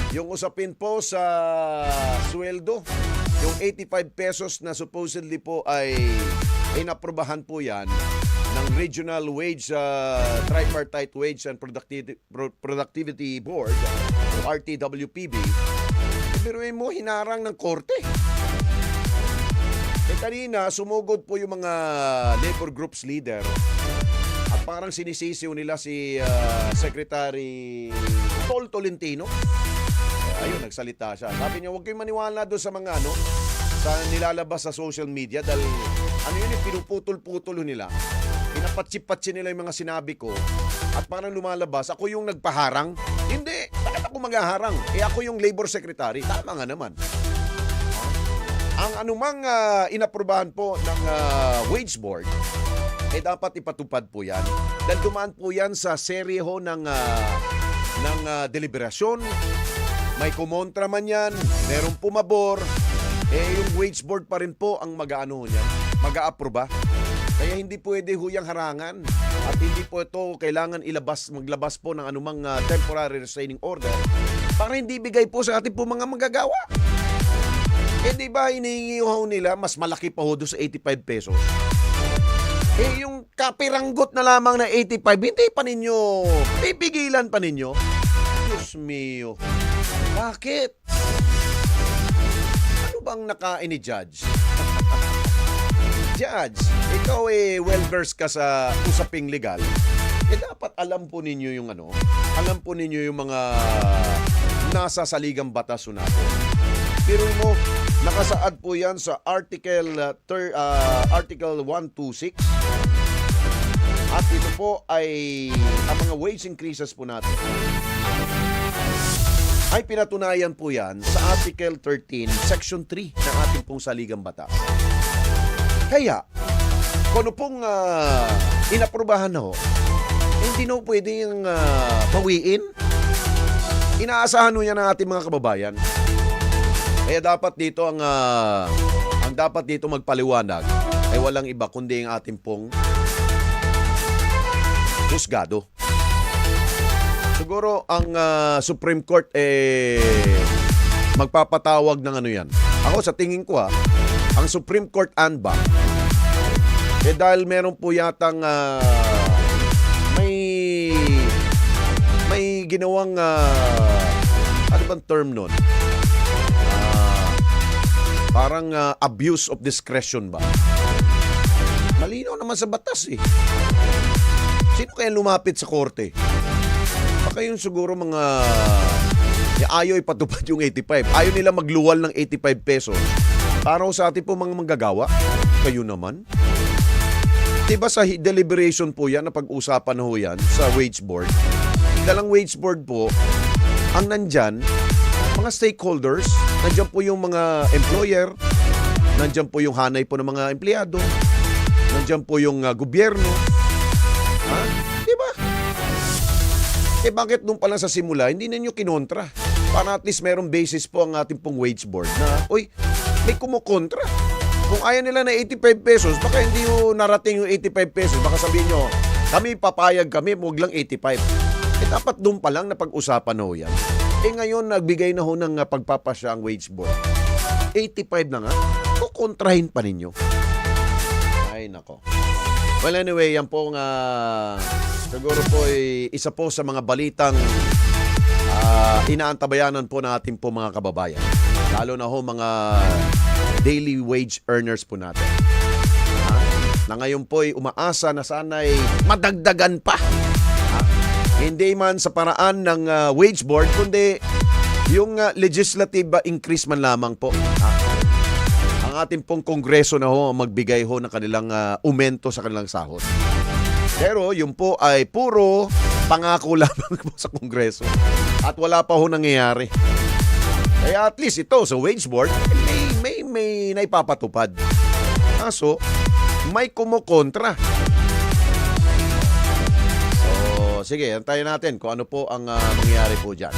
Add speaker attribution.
Speaker 1: Yung usapin po sa sweldo, yung 85 pesos na supposedly po ay inaprobahan po yan ng Regional Wage Tripartite Wage and Productivity Board o RTWPB. Pero mo hinarang ng korte. Kanina, sumugod po yung mga labor groups leader at parang sinisisiw nila si Secretary Tol Tolentino. Ayun, nagsalita siya. Sabi niya, huwag kayong maniwala doon sa mga sa nilalabas sa social media dahil yun yung pinuputol-putol nila. Pinapatsip-patsi nila yung mga sinabi ko at parang lumalabas, ako yung nagpaharang. Hindi, bakit ako maghaharang? Ako yung labor secretary. Tama nga naman. Ang anumang inaprobahan po ng wage board, dapat ipatupad po yan. Dahil dumaan po yan sa serye ho ng deliberasyon. May kumontra man yan, merong pumabor, yung wage board pa rin po ang mag-aano niyan, mag-aaproba. Kaya hindi pwede huyang harangan at hindi po ito kailangan maglabas po ng anumang temporary restraining order para hindi bigay po sa ating po mga manggagawa. Di ba hinihingi ho nila mas malaki pa ho doon sa 85 pesos? Yung kapiranggot na lamang na 85, hindi pa ninyo, pipigilan pa ninyo? Diyos mio. Bakit? Ano bang nakain ni Judge? Judge, ikaw well-versed ka sa usaping legal. Dapat alam po ninyo yung alam po ninyo yung mga nasa saligang batas natin. Pero mo, nakasaad po yan sa Article 126. At ito po ay ang mga wage increases po natin. Ay pinatunayan po yan sa Article 13, Section 3 ng ating pong saligang batas. Kaya, kung ano pong inaprobahan na ho, hindi na pwedeng bawiin. Inaasahan ho yan ng ating mga kababayan. Kaya dapat dito ang dapat dito magpaliwanag ay walang iba kundi ang ating pong husgado. Siguro ang Supreme Court magpapatawag ng yan. Ako sa tingin ko ang Supreme Court anbak dahil meron po yatang may ginawang ano bang term nun? Parang abuse of discretion ba? Malinaw naman sa batas Sino kaya lumapit sa korte? Baka yun siguro mga ayaw ipatupad yung 85. Ayaw nila magluwal ng 85 pesos. Para sa atin po mga manggagawa. Kayo naman. Diba sa deliberation po yan, na pag-usapan na ho yan sa wage board. Dalang wage board po, ang nandyan, mga stakeholders, nandiyan po yung mga employer, nandiyan po yung hanay po ng mga empleyado, nandiyan po yung gobyerno. Diba? Bakit nung pala sa simula, hindi ninyo kinontra? Para at least merong basis po ang ating pong wage board na, may kumukontra. Kung ayaw nila na 85 pesos, baka hindi yung narating yung 85 pesos. Baka sabihin nyo, kami papayag kami, huwag lang 85. Dapat doon pa lang na pag-usapan ho yan. Ngayon, nagbigay na ho ng pagpapasya ang wage board. 85 na nga, kukontrahin pa ninyo. Ay, nako. Well, anyway, yan po siguro po isa po sa mga balitang inaantabayanan po ng ating po mga kababayan. Lalo na ho mga daily wage earners po natin. Na ngayon po umaasa na sana'y madagdagan pa. Hindi man sa paraan ng wage board, kundi yung legislative increase man lamang po. Ang ating pong kongreso na ho magbigay ho ng kanilang aumento sa kanilang sahod. Pero yun po ay puro pangako lamang po sa kongreso. At wala pa ho nangyayari. Kaya at least ito sa wage board, may naipapatupad. Kaso, may kumukontra. Sige, antayin natin kung ano po ang mangyayari po dyan.